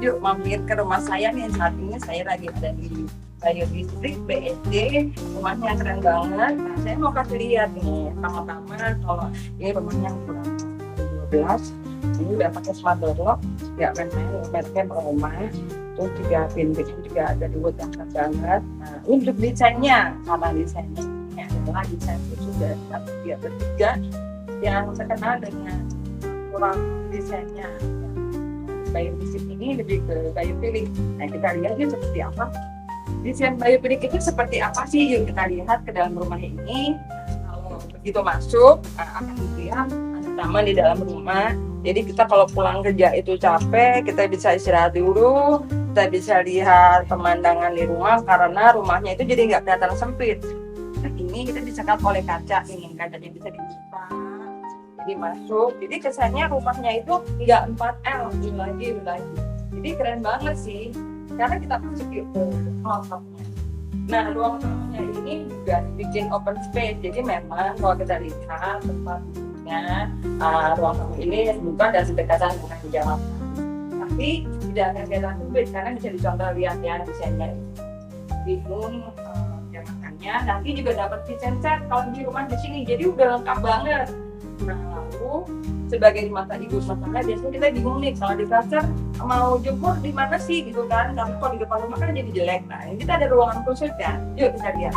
yuk mampir ke rumah saya nih. Saat ini saya lagi ada di Bayu Distrik BSD, rumahnya keren banget. Nah, saya mau kasih lihat nih, pertama-tama kalau ini rumahnya kurang 12, ini udah pakai smart door lock, nggak main-main, merknya rumah. Terus juga pintunya juga ada di wood yang keren banget. Nah, untuk desainnya, karena desainnya ini adalah desain khusus dari dia bertiga yang terkenal dengan kurang desainnya. Bayu Distrik ini lebih ke Bayu Pilik. Nah, kita lihat yuk seperti apa. Desain Bayu Pilik itu seperti apa sih? Yuk kita lihat ke dalam rumah ini. Kalau begitu masuk, akan dilihat ada taman di dalam rumah. Jadi kita kalau pulang kerja itu capek, kita bisa istirahat dulu, kita bisa lihat pemandangan di rumah karena rumahnya itu jadi nggak kelihatan sempit. Nah, ini kita disekat oleh kaca, ini kacanya bisa dibuka, jadi masuk. Jadi kesannya rumahnya itu nggak 4L, lagi. Jadi keren banget sih, karena kita masuk ke ruang tamunya. Nah, ruang tamunya ini juga bikin open space, jadi memang kalau kita lihat tempatnya, ruang tamu ini buka dan berdekatan dengan jalan. Tapi tidak akan kelihatan sempit karena bisa dicontoh lihat ya desainnya. Bingung makannya, nanti juga dapat kitchen set kalau di rumah di sini, jadi udah lengkap banget. Nah, lalu sebagai mata ibu rumah tangga biasanya kita bingung nih kalau di kasar mau jemur di mana sih gitu kan, tapi kalau di depan rumah kan jadi jelek. Nah, ini kita ada ruangan khusus kan, yuk kita lihat.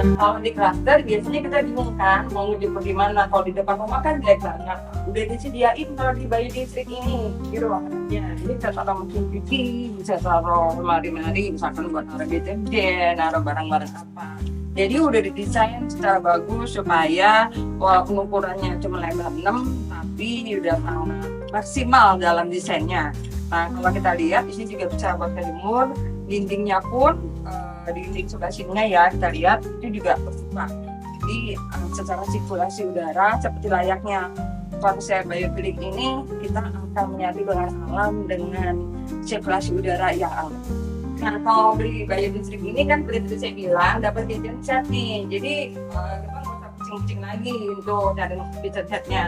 Nah, kalau di klaster biasanya kita bingung kan mau ngejemur di mana, kalau di depan rumah kan jelek banget. Udah disediain kalau di Bayu Distrik ini di ruangannya. Jadi bisa taruh mesin cuci, bisa taruh lemari-lemari, misalkan buat naruh deterjen, naruh barang-barang apa. Jadi udah didesain secara bagus supaya walaupun ukurannya cuma lebar 6, tapi udah sangat maksimal dalam desainnya. Nah, kalau kita lihat di sini juga bisa buat jemur, dindingnya pun dinding sebelah sininya ya kita lihat itu juga terbuka. Jadi secara sirkulasi udara seperti layaknya konsep Bayu Pilik ini, kita akan menyatu dengan alam dengan sirkulasi udara yang aman. Nah, kalau beli Bayu Distrik ini kan seperti saya bilang dapat kitchen set nih, jadi kita nggak usah pusing-pusing lagi untuk cari kitchen setnya.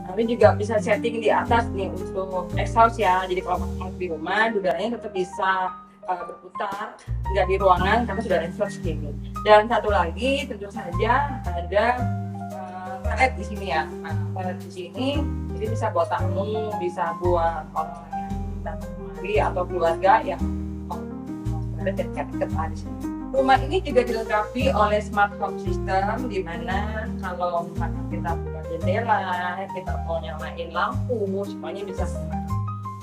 Tapi juga bisa setting di atas nih untuk exhaust ya, jadi kalau mau di rumah udaranya tetap bisa berputar, nggak di ruangan karena sudah ada exhaust gini. Dan satu lagi tentu saja ada toilet di sini ya. Nah, toilet di sini jadi bisa buat tamu, bisa buat orang yang datang kemari atau keluarga yang dekat di sini. Rumah ini juga dilengkapi oleh smart home system, di mana kalau misalkan kita buka jendela, kita mau nyalain lampu, semuanya bisa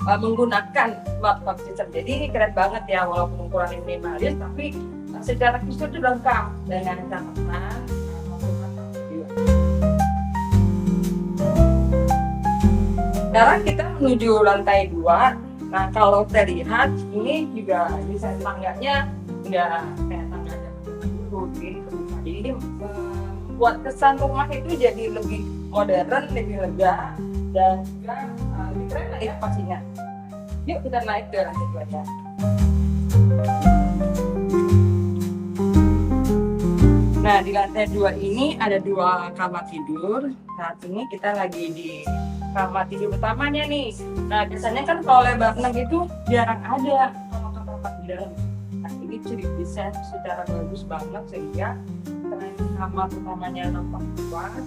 menggunakan smart home system. Jadi ini keren banget ya, walaupun ukuran minimalis, tapi secara visual itu lengkap dengan catatan. Sekarang kita menuju lantai 2. Nah, kalau kita lihat ini juga desain tangganya nggak kayak tangga dulu, jadi terbuka. Jadi ini membuat kesan rumah itu jadi lebih modern, lebih lega, dan juga lebih keren lah ya pastinya. Yuk kita naik ke lantai 2 ya. Nah, di lantai 2 ini ada 2 kamar tidur. Saat ini kita lagi di kamar tidur utamanya nih. Nah, biasanya kan kalau lebar 6 itu jarang ada kalau kamar di dalam. Nah, ini bisa didesain secara bagus banget sehingga selain kamar utamanya nampak luas,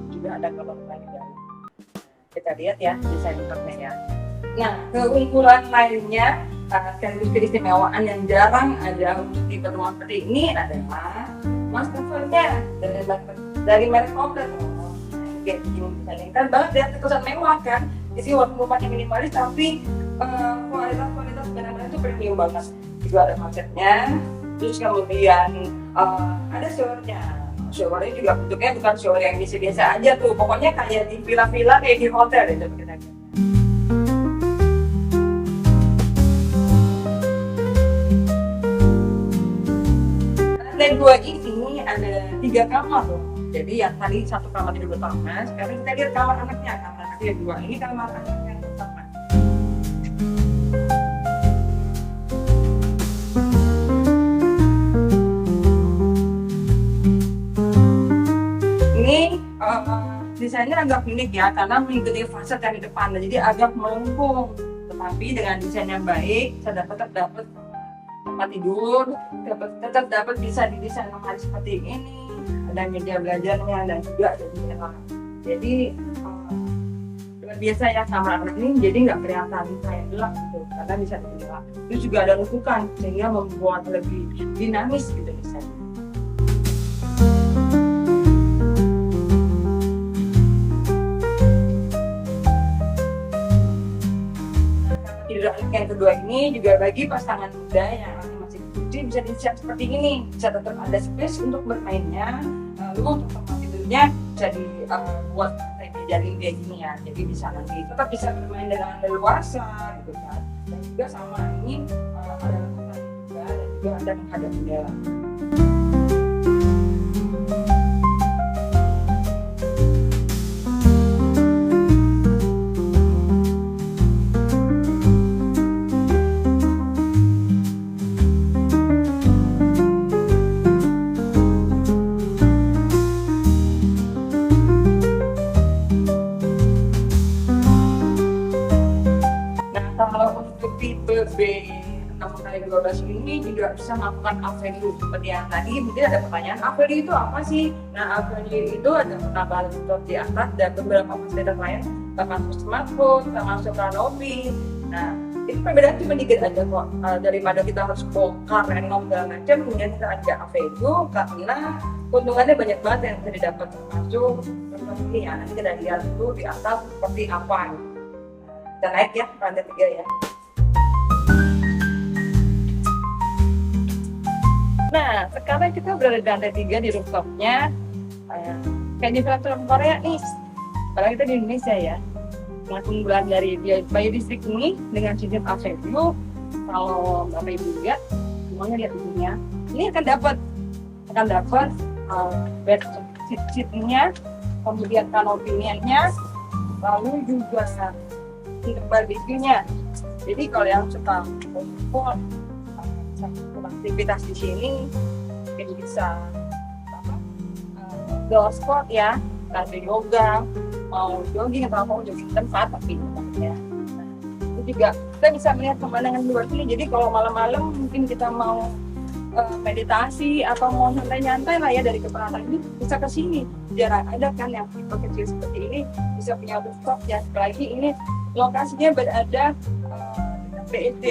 juga ada kamar lain di dalam. Kita lihat ya desain lengkapnya ya. Nah, keunggulan lainnya sekaligus keistimewaan yang jarang ada untuk di rumah seperti ini adalah masternya dari merek komplit. Kayak gini kan banget ya, terkesan mewah kan. Jadi walaupun rumahnya minimalis tapi kualitas benar-benar itu premium banget. Juga ada macetnya, terus kemudian ada showernya. Showernya juga bentuknya bukan shower yang biasa aja tuh, pokoknya kayak di villa-villa kayak di hotel itu kita. Lantai 2 ini ada 3 kamar loh. Jadi yang tadi 1 kamar tidur utama, sekarang kita lihat kamar anaknya. Kamar anaknya 2, ini kamar anak yang pertama. Ini desainnya agak unik ya, karena mengikuti fasad yang di depan, jadi agak melengkung. Tetapi dengan desain yang baik, saya tetap dapat tempat tidur, tetap dapat bisa didesain lemari seperti ini, ada media belajarnya dan juga ada jendela. Jadi luar biasa ya kamar anak ini, jadi nggak kelihatan kayak gelap gitu, karena bisa ada jendela. Terus juga ada lekukan sehingga membuat lebih dinamis gitu desainnya. Yang kedua ini juga bagi pasangan muda yang masih kecil bisa didesain seperti ini, bisa tetap ada space untuk bermainnya, lalu untuk tempat tidurnya bisa dibuat meja kayak gini ya, jadi bisa nanti tetap bisa bermain dengan leluasa gitu kan. Dan juga sama ini ada lekukan juga dan juga ada menghadap jendela. Kalau untuk tipe B 6x12 ini juga bisa melakukan avenue seperti yang tadi. Mungkin ada pertanyaan, avenue itu apa sih? Nah, avenue itu ada penambahan rooftop di atas dan beberapa fasilitas lain, termasuk smartphone, termasuk kanopi. Nah, itu perbedaan cuma dikit aja kok, daripada kita harus bongkar renov segala macam. Kemudian kita ada avenue karena keuntungannya banyak banget yang bisa didapat, termasuk ini ya. Nanti kita lihat itu di atas seperti apa. Kita naik ya, lantai 3 ya. Nah, sekarang kita berada di lantai 3 di rooftopnya. Kayak di film Korea nih, padahal kita di Indonesia ya. Nah, keunggulan dari Bayu District ini dengan sistem avenue, kalau Bapak Ibu lihat, semuanya lihat ininya. Ini akan dapat bed seat-nya, kemudian kanopinya, lalu juga barbecue-nya. Jadi kalau yang suka kumpul aktivitas di sini mungkin bisa outdoor sport ya, lari yoga, mau jogging atau mau jogging tempat tapi ya. Nah, itu juga kita bisa melihat pemandangan luar sini. Jadi kalau malam-malam mungkin kita mau meditasi atau mau nyantai-nyantai lah ya dari keberatan ini, bisa ke sini. Jarang ada kan yang tipe kecil seperti ini bisa punya rooftop ya. Apalagi ini lokasinya berada dekat BSD.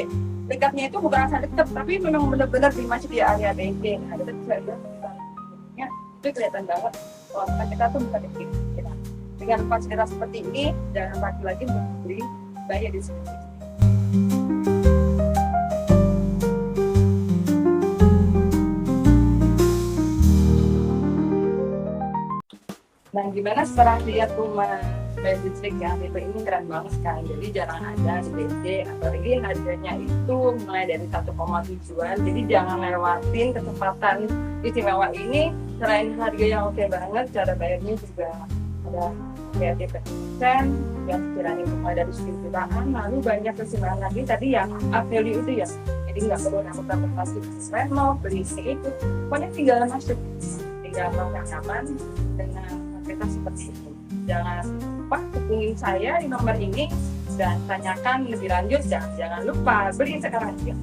Dekatnya itu bukan asal dekat, tapi memang benar-benar masih di area BSD. Nah, kita bisa lihat misalnya itu kelihatan banget kalau kita tuh bukan kecil. Dengan fasilitas seperti ini, jangan ragu lagi untuk membeli Bayu di sini. Nah, gimana setelah lihat rumah Bayu District ya, tipe ini keren banget sekali. Jadi jarang ada di BSD, apalagi harganya itu mulai dari 1,7-an. Jadi jangan lewatin kesempatan istimewa ini. Selain harga yang oke banget, cara bayarnya juga ada kreatif persen yang sekiranya mulai dari 10 jutaan. Lalu banyak kesimpulan lagi tadi yang value itu ya. Jadi nggak perlu transportasi renov, beli itu. Pokoknya tinggal masuk, tinggal nyaman dengan fasilitas seperti itu. Jangan lupa hubungi saya di nomor ini dan tanyakan lebih lanjut. Jangan lupa beli sekarang juga.